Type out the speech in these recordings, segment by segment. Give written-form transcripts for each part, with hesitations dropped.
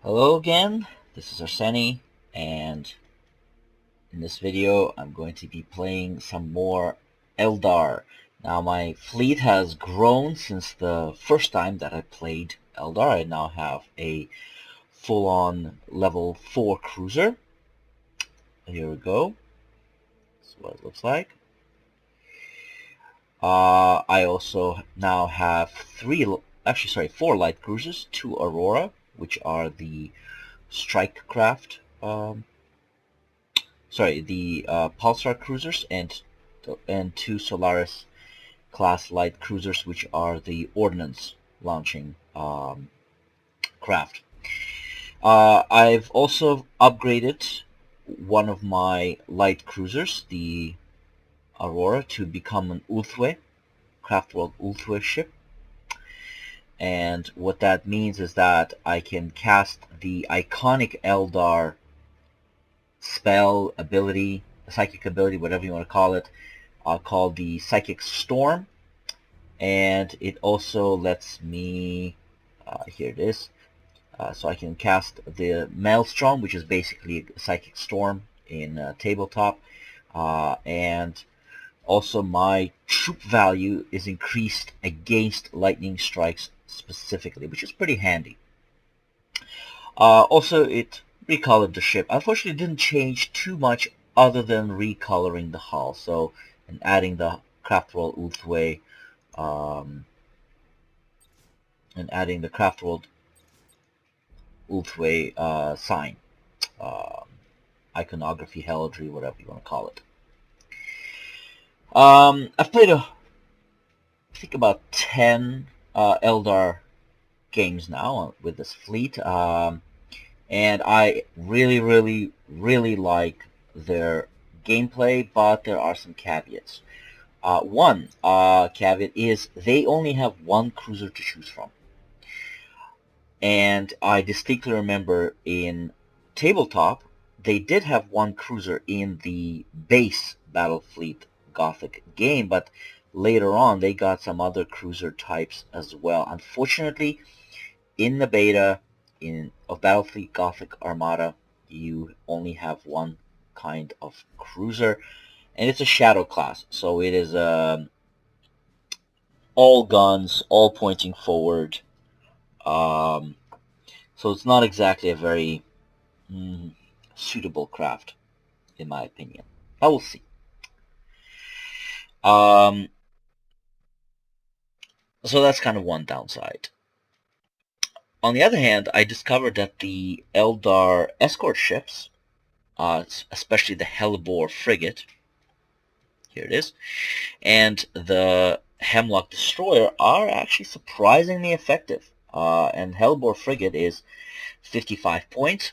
Hello again, this is Arseni, and in this video I'm going to be playing some more Eldar. Now my fleet has grown since the first time that I played Eldar. I now have a full-on level 4 cruiser. Here we go. This is what it looks like. I also now have four light cruisers, 2 Aurora, which are the strike craft, the Pulsar cruisers, and 2 Solaris class light cruisers, which are the ordnance launching craft. I've also upgraded one of my light cruisers, the Aurora, to become an Ulthwe, Craft World Ulthwe ship. And what that means is that I can cast the iconic Eldar spell ability, psychic ability, whatever you want to call it, called the Psychic Storm. And it also lets me, here it is, so I can cast the Maelstrom, which is basically a Psychic Storm in tabletop. And also my troop value is increased against lightning strikes specifically, which is pretty handy. Also, it recolored the ship. Unfortunately, it didn't change too much other than recoloring the hull. So, and adding the Craft World Ulthwe, sign, iconography, heraldry, whatever you want to call it. I've played I think about 10 Eldar games now with this fleet, and I really like their gameplay, but there are some caveats. One caveat is they only have one cruiser to choose from. And I distinctly remember in tabletop, they did have one cruiser in the base Battlefleet Gothic game, but later on they got some other cruiser types as well. Unfortunately, in the beta of Battlefleet Gothic Armada, you only have one kind of cruiser, and it's a shadow class, so it is all guns, all pointing forward. So it's not exactly a very suitable craft, in my opinion. But we'll see. So that's kind of one downside. On the other hand, I discovered that the Eldar escort ships, especially the Hellbore frigate, here it is, and the Hemlock destroyer are actually surprisingly effective. And Hellbore frigate is 55 points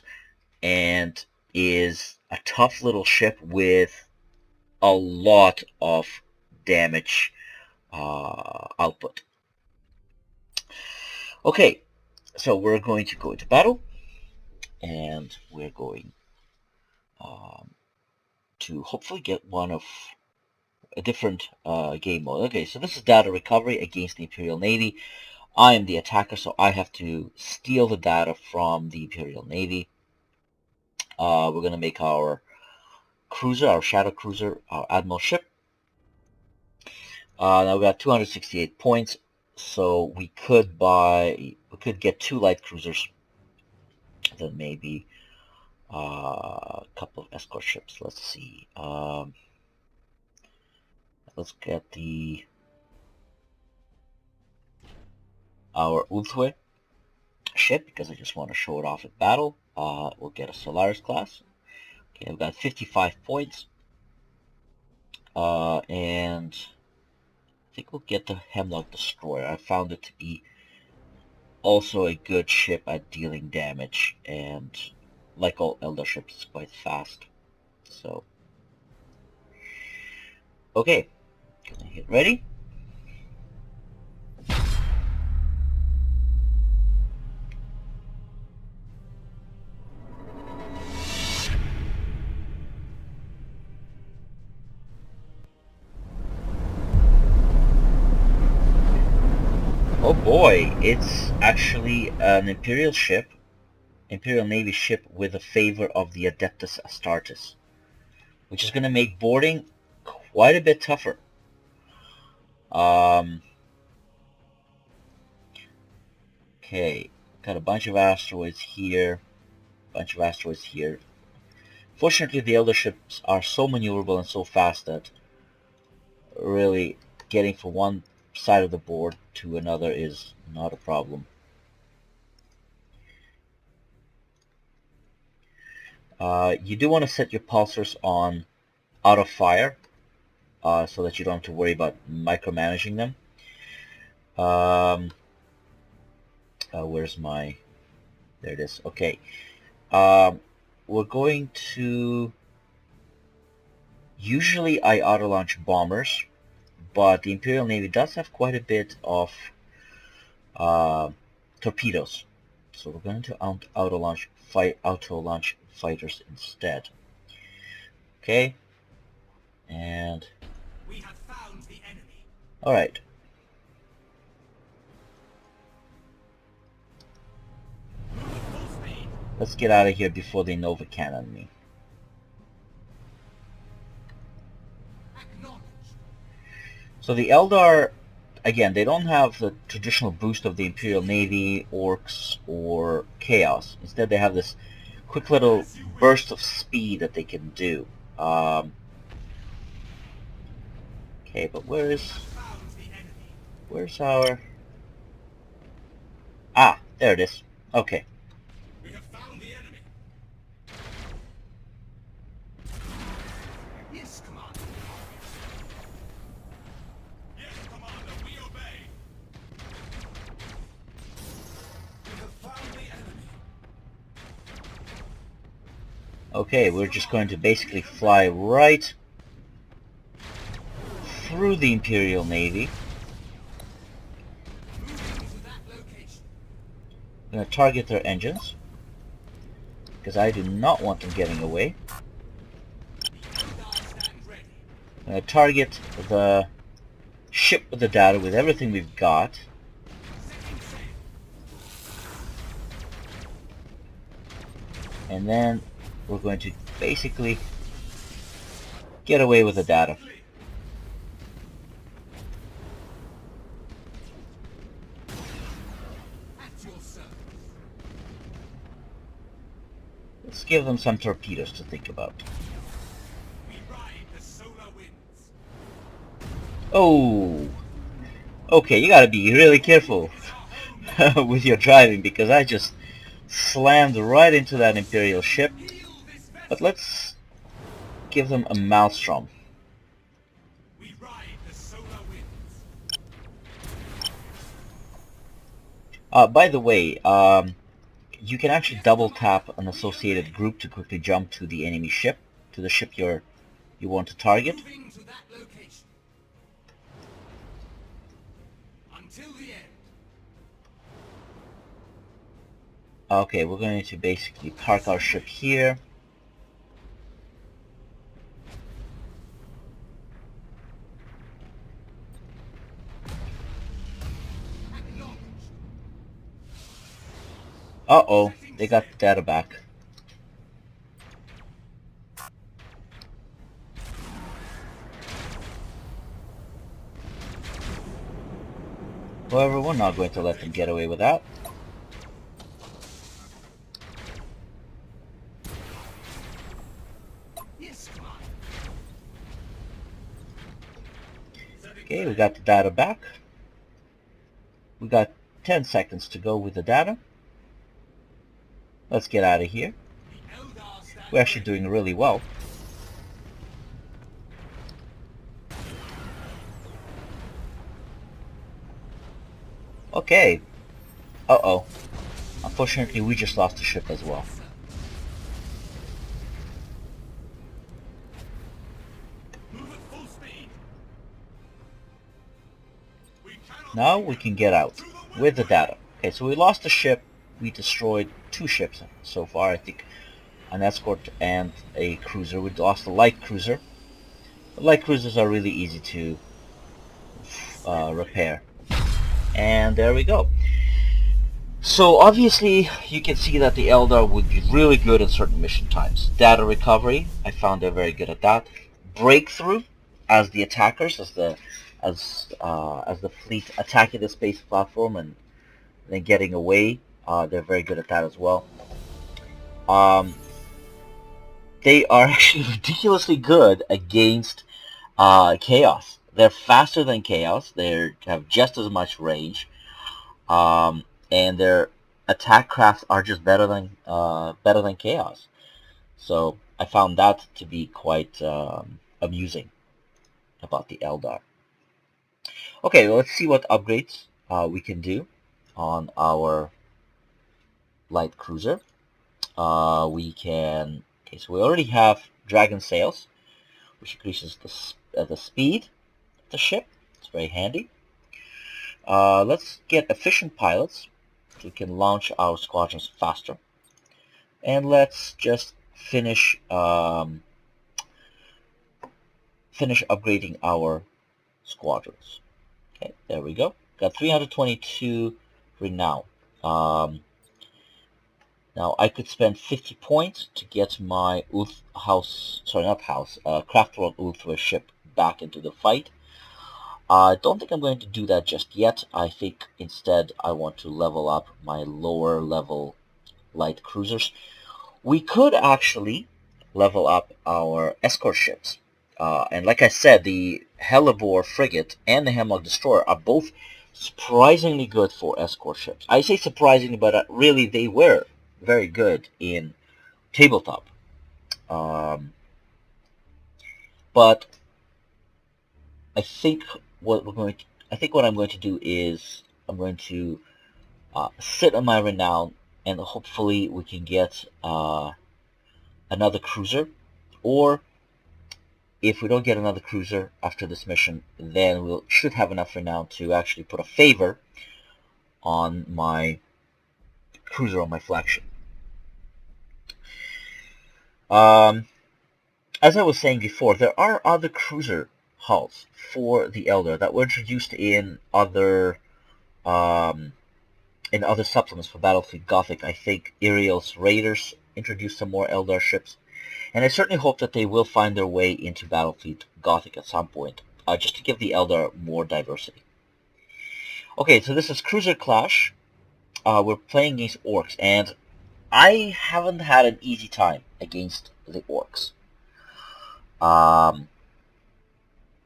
and is a tough little ship with a lot of damage output. Okay, so we're going to go into battle, and we're going to hopefully get one of a different game mode. Okay, so this is data recovery against the Imperial Navy. I am the attacker, so I have to steal the data from the Imperial Navy. We're going to make our cruiser, our shadow cruiser, our admiral ship. Now we got 268 points, so we could get 2 light cruisers, then maybe a couple of escort ships. Let's see. Let's get our Ulthwe ship, because I just want to show it off at battle. We'll get a Solaris class. Okay, I've got 55 points. And I think we'll get the Hemlock Destroyer. I found it to be also a good ship at dealing damage, and like all Eldar ships, it's quite fast. So, okay, gonna hit ready. Oh boy, it's actually an Imperial ship Imperial Navy ship with the favor of the Adeptus Astartes, which is going to make boarding quite a bit tougher. Okay, got a bunch of asteroids here, Fortunately, the Eldar ships are so maneuverable and so fast that really getting from one side of the board to another is not a problem. You do want to set your pulsars on out of fire so that you don't have to worry about micromanaging them. Where's my... There it is. Okay. We're going to... Usually I auto-launch bombers, but the Imperial Navy does have quite a bit of torpedoes. So we're going to auto-launch fighters instead. Okay. And... We have found the enemy. Alright. Let's get out of here before they Nova Cannon me. So the Eldar, again, they don't have the traditional boost of the Imperial Navy, Orcs, or Chaos. Instead, they have this quick little burst of speed that they can do. Okay, but where's our... Ah, there it is. Okay. We have found the enemy. Yes, Commander. Yes, Commander, we obey. We have found the enemy. Okay, we're just going to basically fly right through the Imperial Navy. I'm going to target their engines, because I do not want them getting away. I'm going to target the ship with the data with everything we've got. And then we're going to basically get away with the data. Let's give them some torpedoes to think about. We ride the solar winds. Oh! Okay, you gotta be really careful with your driving, because I just slammed right into that Imperial ship. But let's give them a maelstrom. We ride the solar winds. By the way, you can actually double tap an associated group to quickly jump to the enemy ship, to the ship you want to target. Moving to that location. Until the end. Okay, we're going to basically park our ship here. Uh-oh, they got the data back. However, we're not going to let them get away with that. Yes, Commander. Okay, we got the data back. We got 10 seconds to go with the data. Let's get out of here. We're actually doing really well. Okay. Uh-oh. Unfortunately, we just lost the ship as well. Move at full speed. Now we can get out with the data. Okay, so we lost the ship. We destroyed 2 ships so far, I think. An escort and a cruiser. We lost a light cruiser. The light cruisers are really easy to repair. And there we go. So obviously you can see that the Eldar would be really good in certain mission times. Data recovery, I found they're very good at that. Breakthrough, as the attackers, as the fleet attacking the space platform and then getting away, they're very good at that as well. Um, they are actually ridiculously good against Chaos. They're faster than Chaos. They have just as much range. And their attack crafts are just better than Chaos. So I found that to be quite amusing about the Eldar. Okay, well, let's see what upgrades we can do on our light cruiser. We can. Okay, so we already have Dragon Sails, which increases the speed of the ship. It's very handy. Let's get efficient pilots so we can launch our squadrons faster. And let's just finish upgrading our squadrons. Okay, there we go. Got 322 renown. Now I could spend 50 points to get my Craft World Ulthware ship back into the fight. I don't think I'm going to do that just yet. I think instead I want to level up my lower level light cruisers. We could actually level up our escort ships. And like I said, the Hellebore frigate and the Hemlock destroyer are both surprisingly good for escort ships. I say surprisingly, but really they were very good in tabletop. But I think what I'm going to do is I'm going to sit on my renown, and hopefully we can get another cruiser, or if we don't get another cruiser after this mission, then we should have enough renown to actually put a favor on my cruiser on my flagship. As I was saying before, there are other cruiser hulls for the Eldar that were introduced in other supplements for Battlefield Gothic. I think Iriel's Raiders introduced some more Eldar ships. And I certainly hope that they will find their way into Battlefield Gothic at some point, just to give the Eldar more diversity. Okay, so this is Cruiser Clash. We're playing against Orcs, and I haven't had an easy time against the Orcs.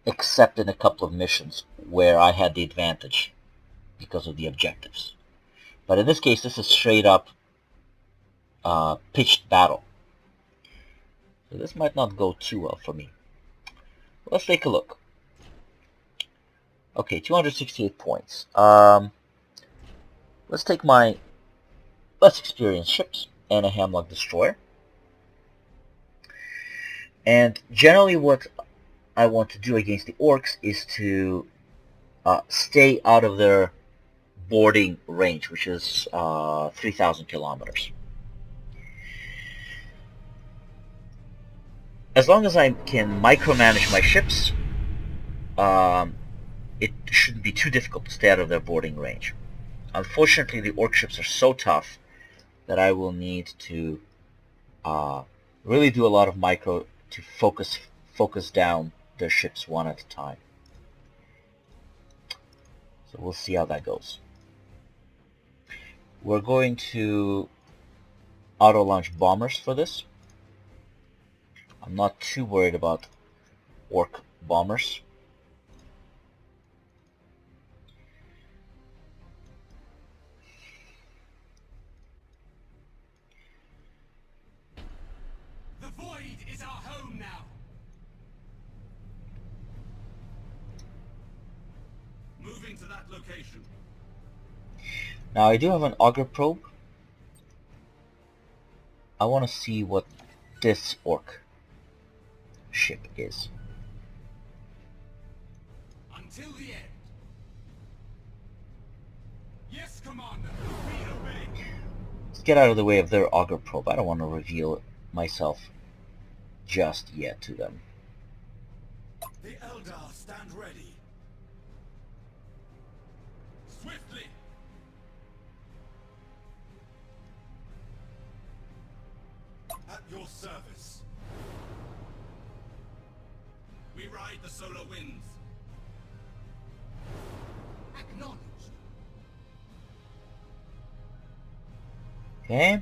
Except in a couple of missions where I had the advantage because of the objectives. But in this case, this is straight up pitched battle. So this might not go too well for me. Let's take a look. Okay, 268 points. Let's take my less experienced ships and a Hemlock destroyer. And generally what I want to do against the Orcs is to stay out of their boarding range, which is 3,000 kilometers. As long as I can micromanage my ships, it shouldn't be too difficult to stay out of their boarding range. Unfortunately, the Orc ships are so tough that I will need to really do a lot of micro to focus down their ships one at a time. So we'll see how that goes. We're going to auto-launch bombers for this. I'm not too worried about Orc bombers. The void is our home now. Moving to that location. Now I do have an auger probe. I want to see what this Orc ship is. Until the end. Yes, Commander. We obey. Let's get out of the way of their auger probe. I don't want to reveal myself just yet to them. The Eldar stand ready. Swiftly. your service. We ride the solar winds. Acknowledged. Okay.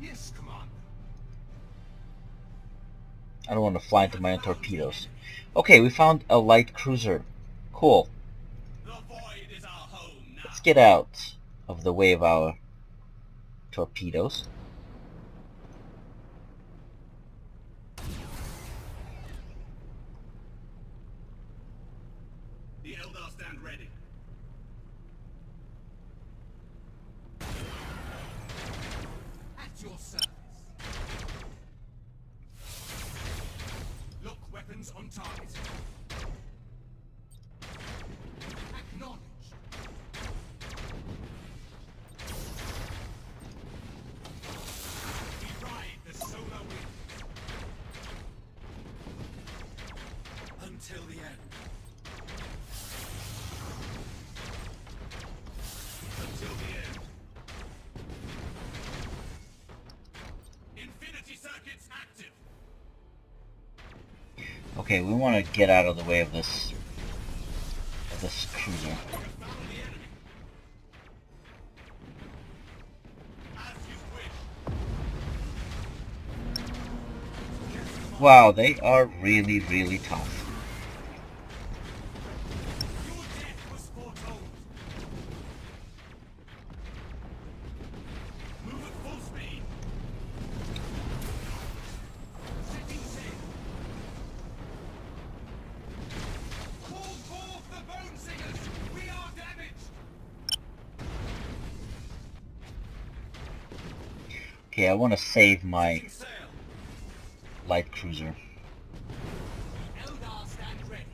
Yes, Commander. I don't want to fly into my own torpedoes. Okay, we found a light cruiser. Cool. The void is our home now. Let's get out of the way of our torpedoes. The Eldar stand ready. At your service. Lock weapons on target. Acknowledged. We ride the solar wind. Until the end. Until the end. Infinity circuits active. Okay, we want to get out of the way of this cruiser. We have found the enemy. As you wish. Wow, they are really, really tough. Your death was foretold. Move at full speed. Setting sail. Call forth the bone singers. We are damaged. Okay, I want to save my Setting sail. light cruiser. Eldar stand ready.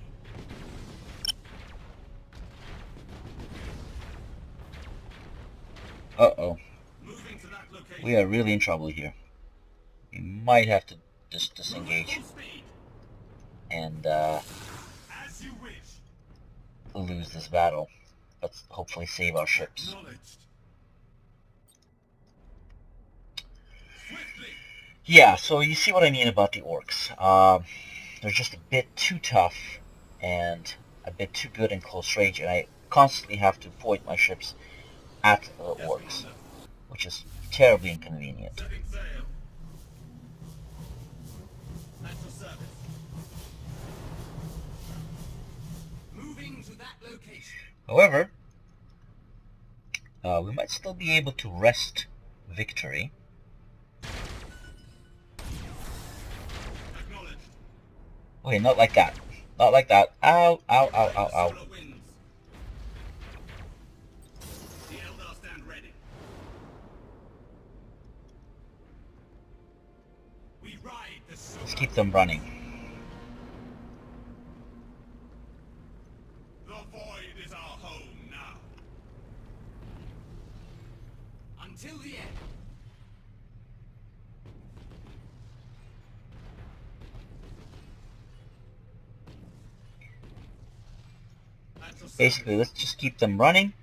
Uh-oh. Moving to that location. We are really in trouble here. We might have to just Move at disengage full speed. and As you wish. lose this battle. Let's hopefully save our ships. Acknowledged. Swiftly. Yeah, so you see what I mean about the orcs. They're just a bit too tough and a bit too good in close range, and I constantly have to point my ships at the Yes, orcs, Commander. which is terribly inconvenient. Setting sail. At your service. Moving to that location. However, we might still be able to wrest victory. Acknowledged. Okay, not like that. Not like that. Ow, ow, ow, ow, ow. Solar winds. The Eldar stand ready. We ride the solar. Let's keep them running. The void is our home now. Until the end. At your Basically, service. let's just keep them running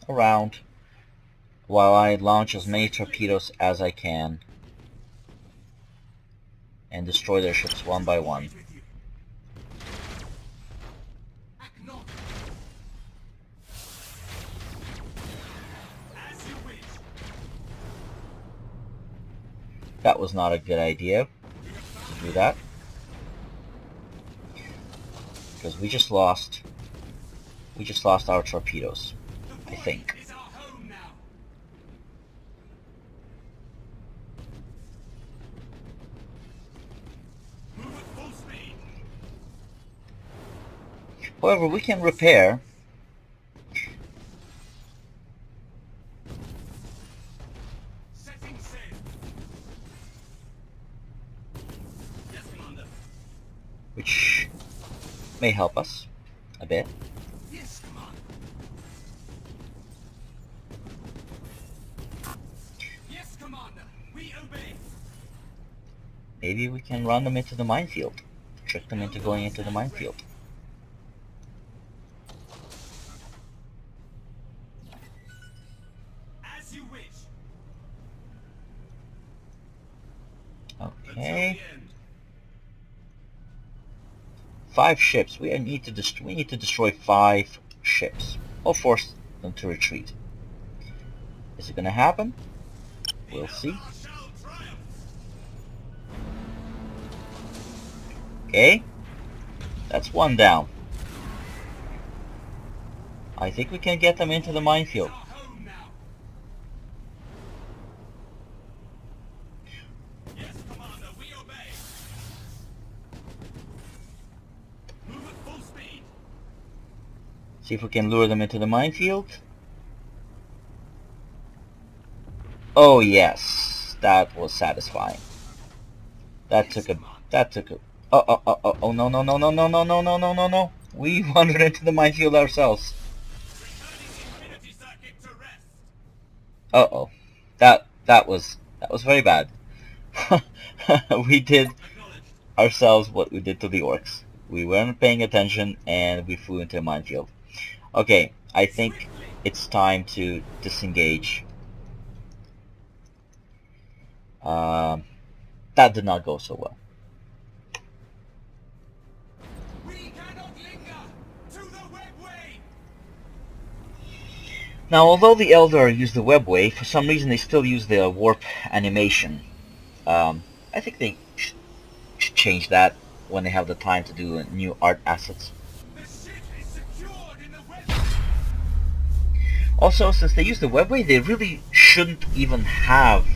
around while I launch as many torpedoes as I can and destroy their ships one by one. With you. Acknowledged. As you wish. That was not a good idea We have to found do that, because we just lost our torpedoes, the I void think. is our home now. Move at full speed. However, we can repair. Setting sail. Yes, Commander. Which may help us a bit. Yes, Commander. Yes, Commander. We obey. Maybe we can run them into the minefield. Trick them into going into the minefield. As you wish. Okay. 5 ships. We need to destroy 5 ships. Or force them to retreat. Is it gonna happen? We'll see. Okay. That's 1 down. I think we can get them into the minefield. Yes, Commander, we obey. Move at full speed. See if we can lure them into the minefield. Oh yes, that was satisfying. That took a. Oh no no no no no no no no no no no! We wandered into the minefield ourselves. Uh-oh. That was very bad. We did ourselves what we did to the orcs. We weren't paying attention and we flew into a minefield. Okay, I think it's time to disengage. That did not go so well. We cannot linger. To the webway. Now, although the Eldar use the webway, for some reason they still use the warp animation. I think they should change that when they have the time to do new art assets. The ship is secured in the web. Also, since they use the webway, they really shouldn't even have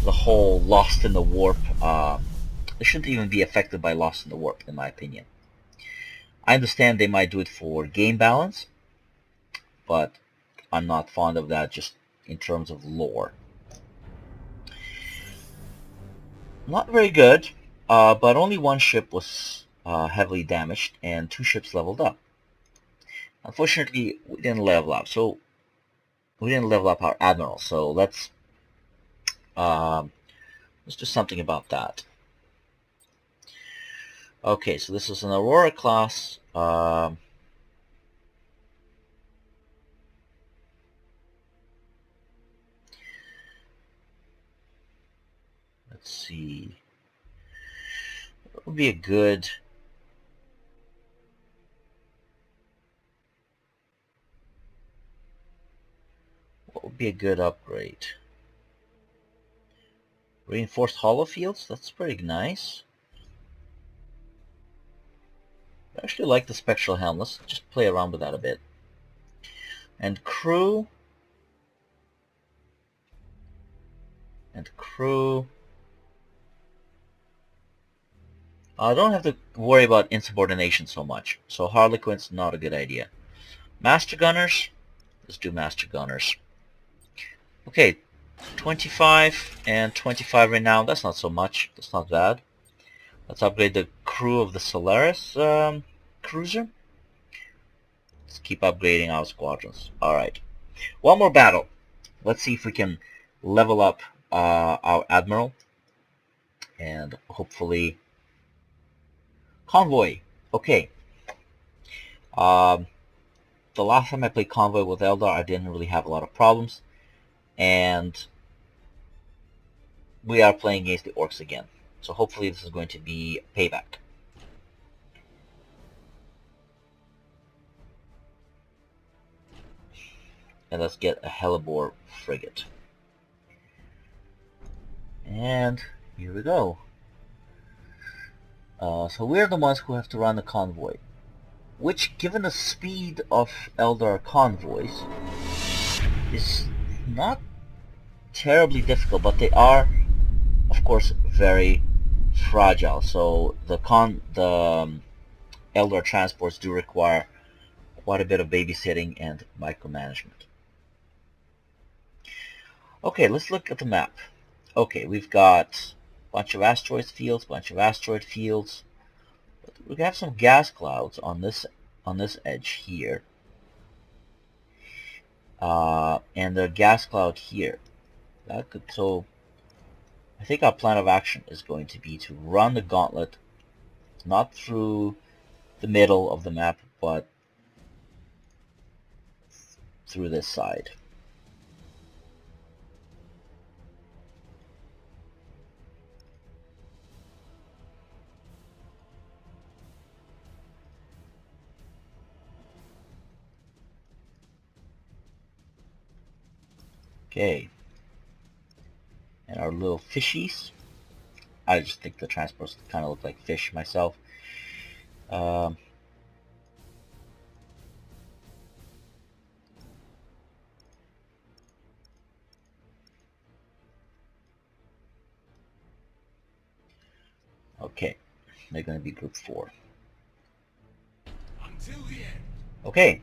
the whole lost in the warp. They shouldn't even be affected by lost in the warp, in my opinion. I understand they might do it for game balance, but I'm not fond of that just in terms of lore. Not very good, but only 1 ship was heavily damaged and 2 ships leveled up. Unfortunately, we didn't level up, so we didn't level up our admiral. So let's do something about that. Okay, so this is an Aurora class. Let's see. What would be a good... What would be a good upgrade? Reinforced hollow fields? That's pretty nice. I actually like the spectral helm. Let's just play around with that a bit. And crew. I don't have to worry about insubordination so much. So Harlequin's not a good idea. Master Gunners. Let's do Master Gunners. Okay, 25 and 25 right now. That's not so much. That's not bad. Let's upgrade the crew of the Solaris cruiser. Let's keep upgrading our squadrons. Alright. 1 more battle. Let's see if we can level up our admiral. And hopefully... Convoy. Okay. The last time I played Convoy with Eldar, I didn't really have a lot of problems. And we are playing against the orcs again. So hopefully this is going to be payback. And let's get a Hellebore frigate. And here we go. So we're the ones who have to run the convoy. Which, given the speed of Eldar convoys, is not terribly difficult, but they are, of course, very fragile. So the Eldar transports do require quite a bit of babysitting and micromanagement. Okay, let's look at the map. Okay, we've got a bunch of asteroid fields. We have some gas clouds on this edge here, and a gas cloud here. So I think our plan of action is going to be to run the gauntlet, not through the middle of the map, but through this side. Okay. And our little fishies. I just think the transports kind of look like fish myself. Okay, they're going to be group 4. Until the end. Okay,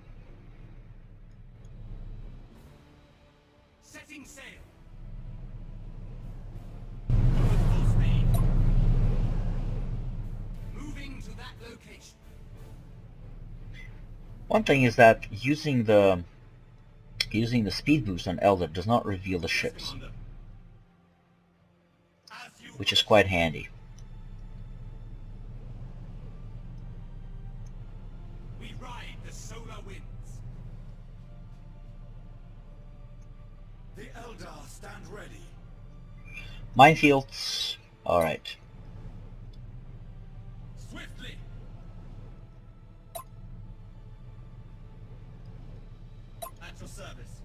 Setting sail. Move at full speed. Moving to that location. one thing is that using the speed boost on Eldar does not reveal the ships, Commander. As you which is quite handy. we ride the solar winds. The Eldar stand ready. Minefields. Alright. Swiftly. At your service.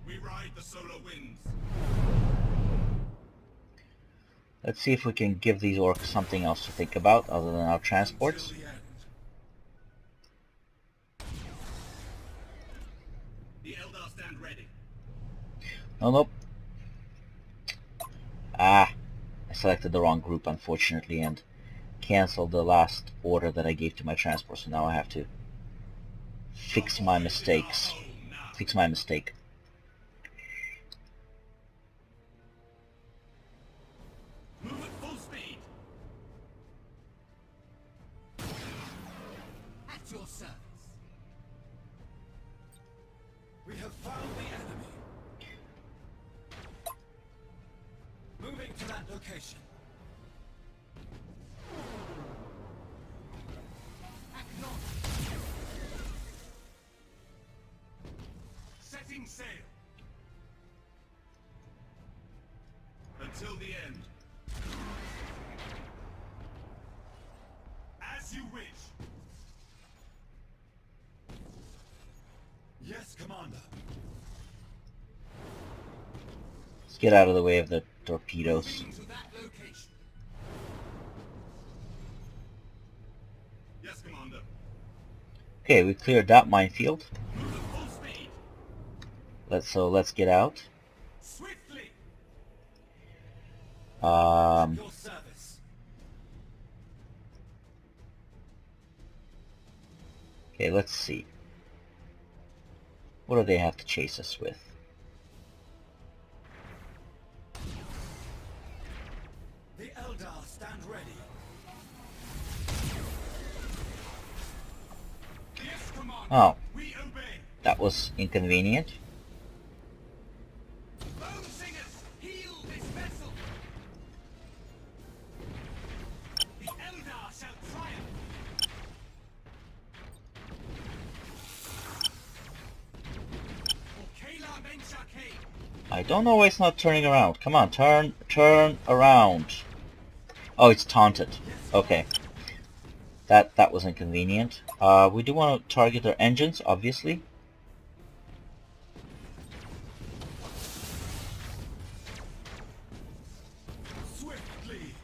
We ride the solar winds. Let's see if we can give these orcs something else to think about other than our transports. Until the end. The Eldar stand ready. Oh, nope. Ah, I selected the wrong group, unfortunately, and canceled the last order that I gave to my transport, so now I have to fix my mistakes. Fix my mistake. Move at full speed. At your service. We have found the enemy. Moving to that location. Acknowledge. Setting sail. Until the end. As you wish. Yes, Commander. Let's get out of the way of the torpedoes. Moving to that location. Yes, Commander. Okay, we cleared that minefield. Move at full speed. Let's get out. Swiftly. Um, Your service. okay, let's see. What do they have to chase us with? The Eldar stand ready. Yes, Commander. Oh, We obey. that was inconvenient. Bone singers, heal this vessel. The Eldar shall triumph. For Kaela Mensha Khaine. I don't know why it's not turning around. Come on, turn around. Oh, it's taunted. Okay. That was inconvenient. We do want to target their engines, obviously. Swiftly.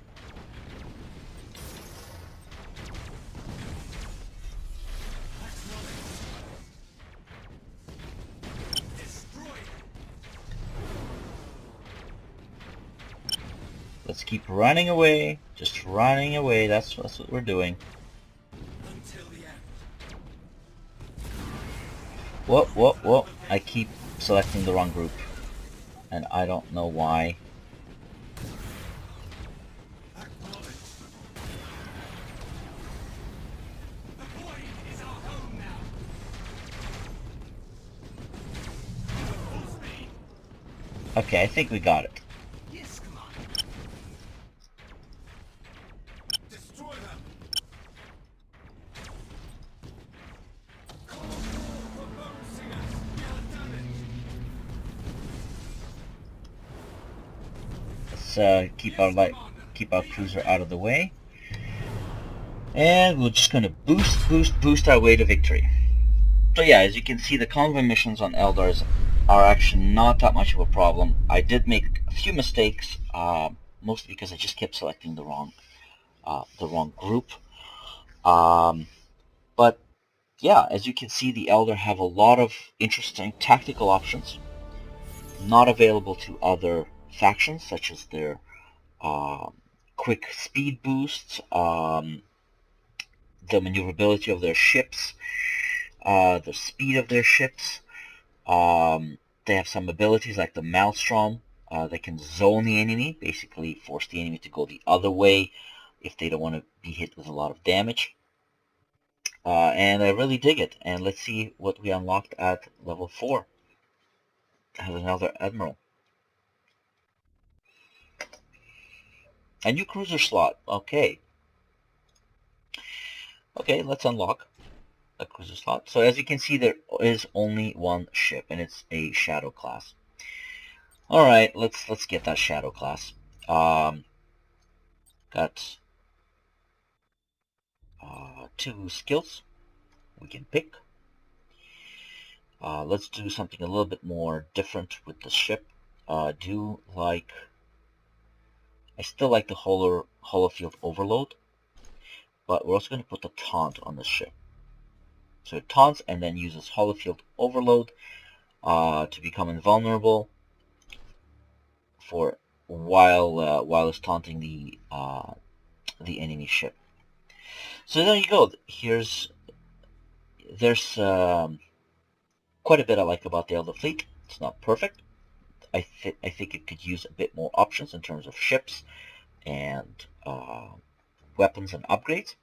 Destroy them. Let's keep running away. Just running away. That's what we're doing. Until the end. Whoa, whoa, whoa. I keep selecting the wrong group. And I don't know why. Acknowledge. The void is our home now. Full speed. Okay, I think we got it. Yes, Commander. Destroy them. Call for bone singers. We are damaged. Let's keep our cruiser out of the way. And we're just gonna boost our way to victory. So yeah, as you can see, the convoy missions on Eldar is are actually not that much of a problem. I did make a few mistakes, mostly because I just kept selecting the wrong group. But yeah, as you can see, the Eldar have a lot of interesting tactical options, not available to other factions, such as their quick speed boosts, the maneuverability of their ships, the speed of their ships. They have some abilities like the Maelstrom. They can zone the enemy, basically force the enemy to go the other way if they don't want to be hit with a lot of damage. And I really dig it. And let's see what we unlocked at level 4. Has another Admiral. A new cruiser slot. Okay. Okay, let's unlock a cruiser slot. So as you can see, there is only one ship, and it's a Shadow class. All right, let's get that Shadow class. Got 2 skills we can pick. Let's do something a little bit more different with the ship. I still like the holofield overload, but we're also going to put the taunt on the ship. So it taunts and then uses holofield overload to become invulnerable for while it's taunting the enemy ship. So there you go. There's quite a bit I like about the Eldar fleet. It's not perfect. I think it could use a bit more options in terms of ships and weapons and upgrades.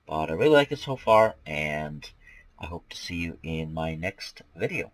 But I really like it so far, and I hope to see you in my next video.